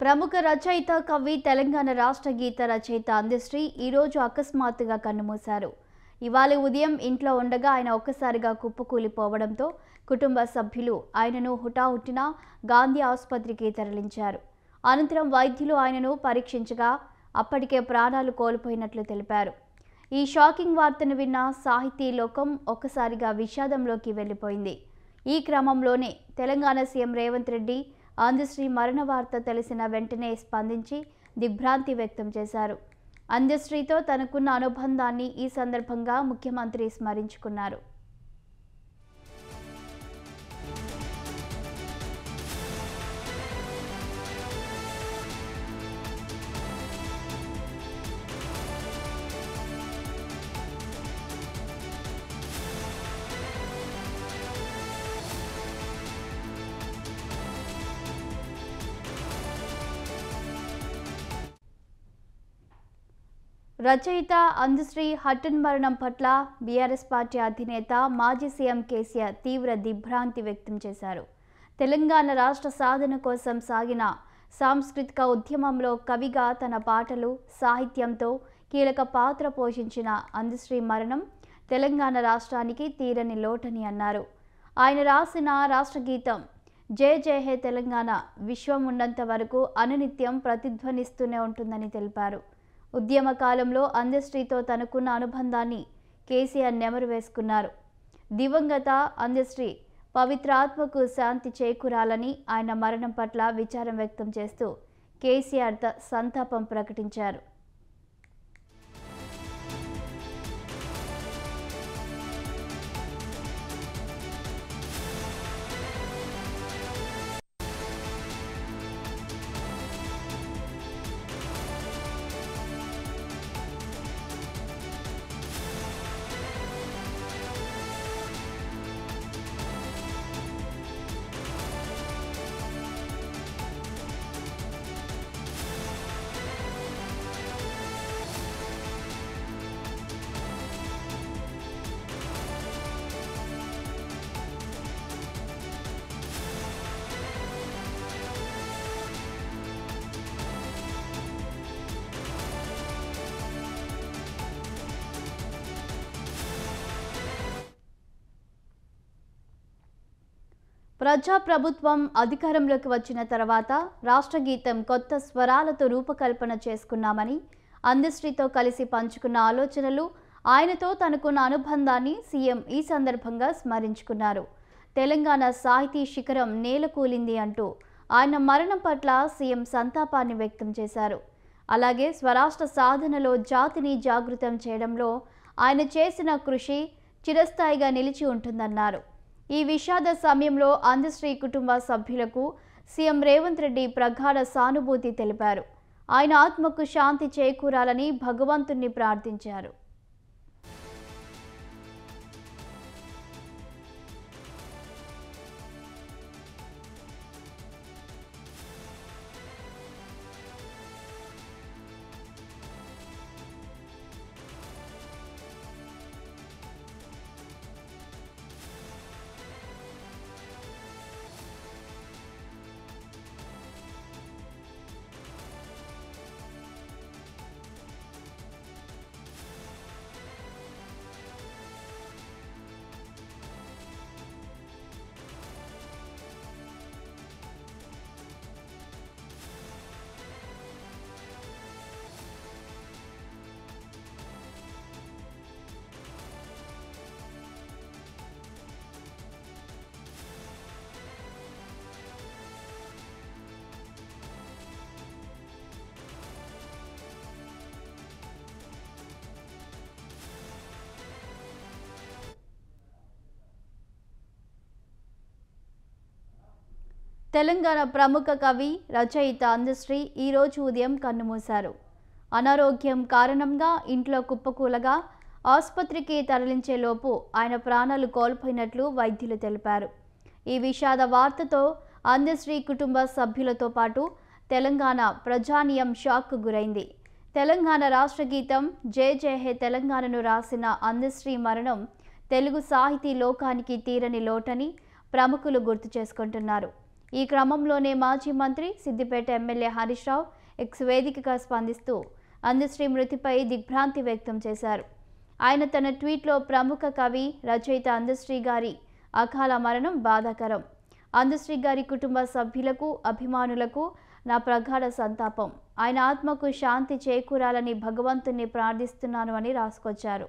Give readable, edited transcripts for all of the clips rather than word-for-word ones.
ప్రముఖ రచయిత కవి తెలంగాణ రాష్ట్ర గీత రచయిత అందశ్రీ ఈరోజు అకస్మాత్తుగా కన్నుమూశారు. ఇవాళ ఉదయం ఇంట్లో ఉండగా ఆయన ఒక్కసారిగా కుప్పకూలిపోవడంతో కుటుంబ సభ్యులు ఆయనను హుటాహుటిన గాంధీ ఆసుపత్రికి తరలించారు. అనంతరం వైద్యులు ఆయనను పరీక్షించగా అప్పటికే ప్రాణాలు కోల్పోయినట్లు తెలిపారు. ఈ షాకింగ్ వార్తను విన్న సాహితీ లోకం ఒక్కసారిగా విషాదంలోకి వెళ్లిపోయింది. ఈ క్రమంలోనే తెలంగాణ సీఎం రేవంత్ రెడ్డి అందశ్రీ మరణ వార్త తెలిసిన వెంటనే స్పందించి దిగ్భ్రాంతి వ్యక్తం చేశారు. అందశ్రీతో తనకున్న అనుబంధాన్ని ఈ సందర్భంగా ముఖ్యమంత్రి స్మరించుకున్నారు. రచయిత అందశ్రీ హఠాన్ మరణం పట్ల బీఆర్ఎస్ పార్టీ అధినేత మాజీ సీఎం కేసీఆర్ తీవ్ర దిగ్భ్రాంతి వ్యక్తం చేశారు. తెలంగాణ రాష్ట్ర సాధన కోసం సాగిన సాంస్కృతిక ఉద్యమంలో కవిగా తన పాటలు, సాహిత్యంతో కీలక పాత్ర పోషించిన అందశ్రీ మరణం తెలంగాణ రాష్ట్రానికి తీరని లోటని అన్నారు. ఆయన రాసిన రాష్ట్రగీతం జై జై హే తెలంగాణ విశ్వం ఉన్నంత వరకు అనునిత్యం ప్రతిధ్వనిస్తూనే ఉంటుందని తెలిపారు. ఉద్యమ కాలంలో అందశ్రీతో తనకున్న అనుబంధాన్ని కేసీఆర్ నెమరు వేసుకున్నారు. దివంగత అందశ్రీ పవిత్ర ఆత్మకు శాంతి చేకూరాలని ఆయన మరణం పట్ల విచారం వ్యక్తం చేస్తూ కేసీఆర్ సంతాపం ప్రకటించారు. ప్రజాప్రభుత్వం అధికారంలోకి వచ్చిన తర్వాత రాష్ట్ర గీతం కొత్త స్వరాలతో రూపకల్పన చేసుకున్నామని, అందశ్రీతో కలిసి పంచుకున్న ఆలోచనలు, ఆయనతో తనకున్న అనుబంధాన్ని సీఎం ఈ సందర్భంగా స్మరించుకున్నారు. తెలంగాణ సాహితీ శిఖరం నేలకూలింది అంటూ ఆయన మరణం పట్ల సీఎం సంతాపాన్ని వ్యక్తం చేశారు. అలాగే స్వరాష్ట్ర సాధనలో జాతిని జాగృతం చేయడంలో ఆయన చేసిన కృషి చిరస్థాయిగా నిలిచి ఉంటుందన్నారు. ఈ విషాద సమయంలో అందశ్రీ కుటుంబ సభ్యులకు సీఎం రేవంత్ రెడ్డి ప్రగాఢ సానుభూతి తెలిపారు. ఆయన ఆత్మకు శాంతి చేకూరాలని భగవంతుణ్ణి ప్రార్థించారు. తెలంగాణ ప్రముఖ కవి, రచయిత అందశ్రీ ఈరోజు ఉదయం కన్నుమూశారు. అనారోగ్యం కారణంగా ఇంట్లో కుప్పకూలగా ఆసుపత్రికి తరలించేలోపు ఆయన ప్రాణాలు కోల్పోయినట్లు వైద్యులు తెలిపారు. ఈ విషాద వార్తతో అందశ్రీ కుటుంబ సభ్యులతో పాటు తెలంగాణ ప్రజానీయం షాక్కు గురైంది. తెలంగాణ రాష్ట్ర గీతం జై జై హే తెలంగాణను రాసిన అందశ్రీ మరణం తెలుగు సాహితీ లోకానికి తీరని లోటని ప్రముఖులు గుర్తు చేసుకుంటున్నారు. ఈ క్రమంలోనే మాజీ మంత్రి సిద్దిపేట ఎమ్మెల్యే హరీష్ రావు ఎక్స్ వేదికగా స్పందిస్తూ అందశ్రీ మృతిపై దిగ్భ్రాంతి వ్యక్తం చేశారు. ఆయన తన ట్వీట్లో ప్రముఖ కవి రచయిత అందశ్రీ గారి అకాల మరణం బాధాకరం. అందశ్రీ గారి కుటుంబ సభ్యులకు, అభిమానులకు నా ప్రగాఢ సంతాపం. ఆయన ఆత్మకు శాంతి చేకూరాలని భగవంతుణ్ణి ప్రార్థిస్తున్నాను అని రాసుకొచ్చారు.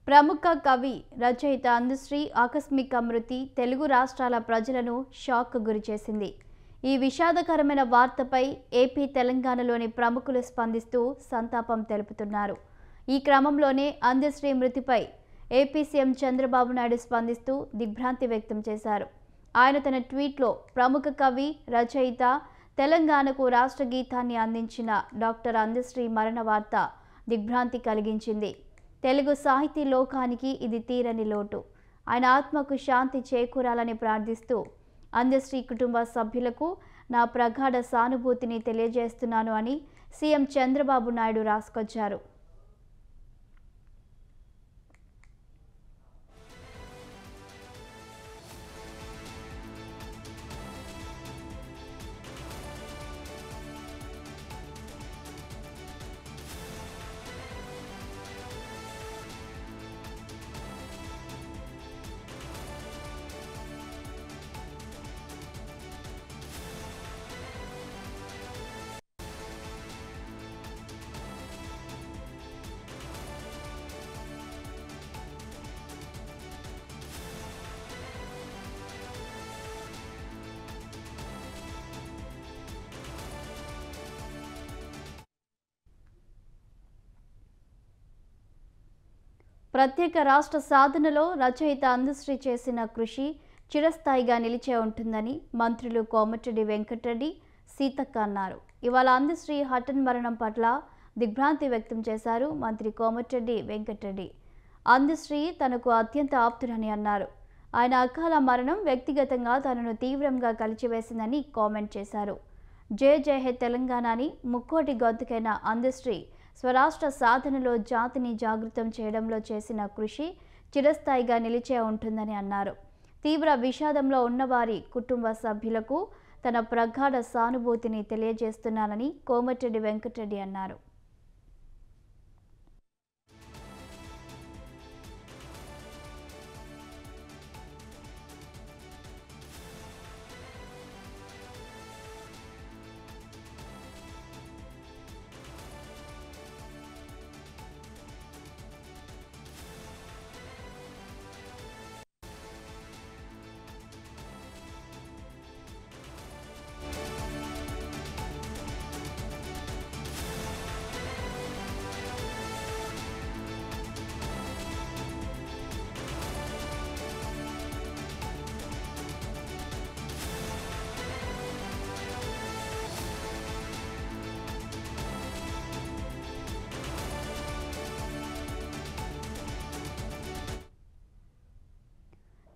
ప్రముఖ కవి రచయిత అందశ్రీ ఆకస్మిక మృతి తెలుగు రాష్ట్రాల ప్రజలను షాక్ గురిచేసింది. ఈ విషాదకరమైన వార్తపై ఏపీ, తెలంగాణలోని ప్రముఖులు స్పందిస్తూ సంతాపం తెలుపుతున్నారు. ఈ క్రమంలోనే అందశ్రీ మృతిపై ఏపీ సీఎం చంద్రబాబు నాయుడు స్పందిస్తూ దిగ్భ్రాంతి వ్యక్తం చేశారు. ఆయన తన ట్వీట్లో ప్రముఖ కవి, రచయిత, తెలంగాణకు రాష్ట్ర గీతాన్ని అందించిన డాక్టర్ అందశ్రీ మరణ వార్త దిగ్భ్రాంతి కలిగించింది. తెలుగు సాహితీ లోకానికి ఇది తీరని లోటు. ఆయన ఆత్మకు శాంతి చేకూరాలని ప్రార్థిస్తూ అందశ్రీ కుటుంబ సభ్యులకు నా ప్రగాఢ సానుభూతిని తెలియజేస్తున్నాను అని సీఎం చంద్రబాబు నాయుడు రాసుకొచ్చారు. ప్రత్యేక రాష్ట్ర సాధనలో రచయిత అందశ్రీ చేసిన కృషి చిరస్థాయిగా నిలిచే ఉంటుందని మంత్రులు కోమటిరెడ్డి వెంకటరెడ్డి, సీతక్క అన్నారు. ఇవాళ అందశ్రీ హఠాన్ మరణం పట్ల దిగ్భ్రాంతి వ్యక్తం చేశారు మంత్రి కోమటిరెడ్డి వెంకటరెడ్డి. అందశ్రీ తనకు అత్యంత ఆప్తుడని అన్నారు. ఆయన అకాల మరణం వ్యక్తిగతంగా తనను తీవ్రంగా కలిచివేసిందని కామెంట్ చేశారు. జై జై హే తెలంగాణ అని ముక్కోటి గొంతుకైన అందశ్రీ స్వరాష్ట్ర సాధనలో జాతిని జాగృతం చేయడంలో చేసిన కృషి చిరస్థాయిగా నిలిచే ఉంటుందని అన్నారు. తీవ్ర విషాదంలో ఉన్నవారి కుటుంబ సభ్యులకు తన ప్రగాఢ సానుభూతిని తెలియజేస్తున్నానని కోమటిరెడ్డి వెంకటరెడ్డి అన్నారు.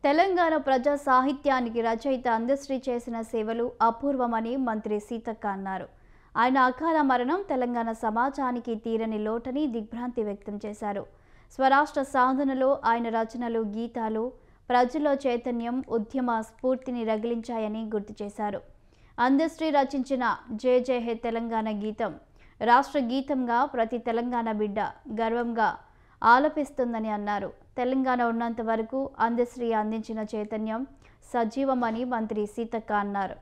తెలంగాణ ప్రజా సాహిత్యానికి రచయిత అందశ్రీ చేసిన సేవలు అపూర్వమని మంత్రి సీతక్క అన్నారు. ఆయన అకాల మరణం తెలంగాణ సమాజానికి తీరని లోటని దిగ్భ్రాంతి వ్యక్తం చేశారు. స్వరాష్ట్ర సాధనలో ఆయన రచనలు, గీతాలు ప్రజల్లో చైతన్యం, ఉద్యమ స్ఫూర్తిని రగిలించాయని గుర్తు చేశారు. అందశ్రీ రచించిన జై జై హే తెలంగాణ గీతం రాష్ట్ర గీతంగా ప్రతి తెలంగాణ బిడ్డ గర్వంగా ఆలపిస్తుందని అన్నారు. తెలంగాణ ఉన్నంత వరకు అందశ్రీ అందించిన చైతన్యం సజీవమని మంత్రి సీతక్క అన్నారు.